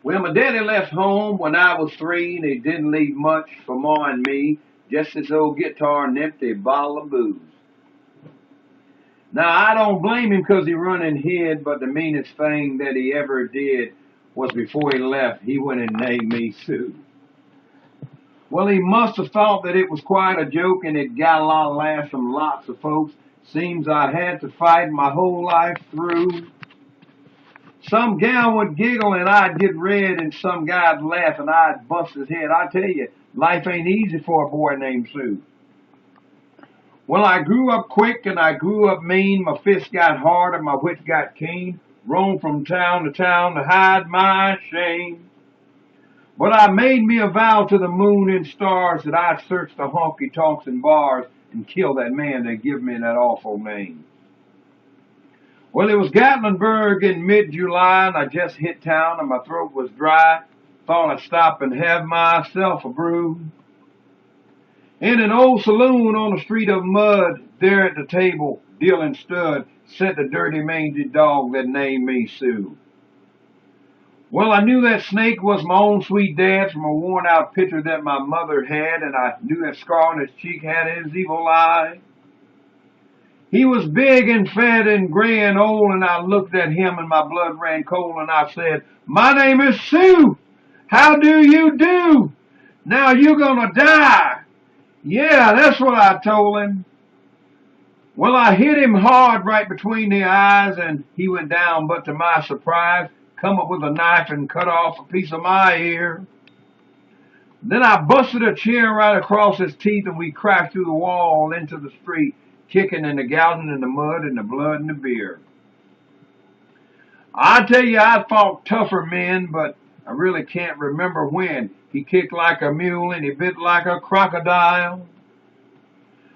Well, my daddy left home when I was 3, and he didn't leave much for Ma and me, just his old guitar and an empty bottle of booze. Now, I don't blame him 'cause he run and hid, but the meanest thing that he ever did was before he left, he went and named me Sue. Well, he must have thought that it was quite a joke, and it got a lot of laughs from lots of folks. Seems I had to fight my whole life through. Some gal would giggle and I'd get red, and some guy'd laugh and I'd bust his head. I tell you, life ain't easy for a boy named Sue. Well, I grew up quick and I grew up mean. My fists got hard and my wits got keen. Roamed from town to town to hide my shame. But I made me a vow to the moon and stars that I'd search the honky-tonks and bars and kill that man that give me that awful name. Well, it was Gatlinburg in mid-July, and I just hit town and my throat was dry. Thought I'd stop and have myself a brew. In an old saloon on a street of mud, there at the table, dealing stood, sat the dirty mangy dog that named me Sue. Well, I knew that snake was my own sweet dad from a worn-out picture that my mother had, and I knew that scar on his cheek had his evil eye. He was big and fat and gray and old, and I looked at him and my blood ran cold, and I said, "My name is Sue. How do you do? Now you're gonna die." Yeah, that's what I told him. Well, I hit him hard right between the eyes, and he went down, but to my surprise, come up with a knife and cut off a piece of my ear. Then I busted a chair right across his teeth, and we crashed through the wall into the street, kicking and the gouging and the mud and the blood and the beer. I tell you, I fought tougher men, but I really can't remember when. He kicked like a mule and he bit like a crocodile.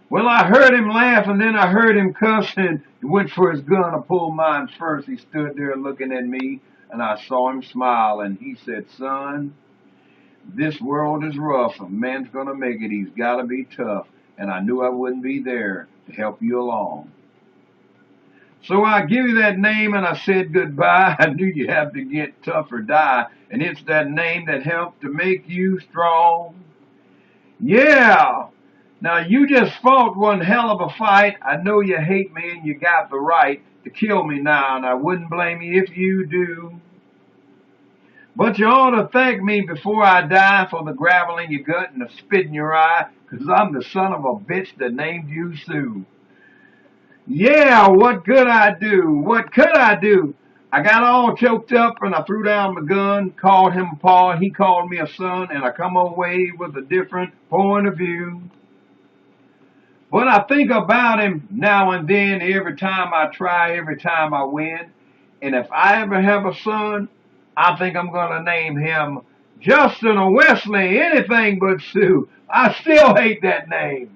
Well, I heard him laugh and then I heard him cuss, and he went for his gun. I pulled mine first. He stood there looking at me, and I saw him smile, and he said, "Son, this world is rough. A man's gonna make it. He's gotta be tough." And I knew I wouldn't be there to help you along. So I give you that name and I said goodbye. I knew you have to get tough or die, and it's that name that helped to make you strong. Yeah! Now you just fought one hell of a fight. I know you hate me and you got the right to kill me now, and I wouldn't blame you if you do. But you ought to thank me before I die for the gravel in your gut and the spit in your eye, 'cause I'm the son of a bitch that named you Sue. Yeah, what could I do? What could I do? I got all choked up and I threw down my gun, called him a pa, he called me a son, and I come away with a different point of view. But I think about him now and then, every time I try, every time I win. And if I ever have a son, I think I'm going to name him Justin or Wesley, anything but Sue. I still hate that name.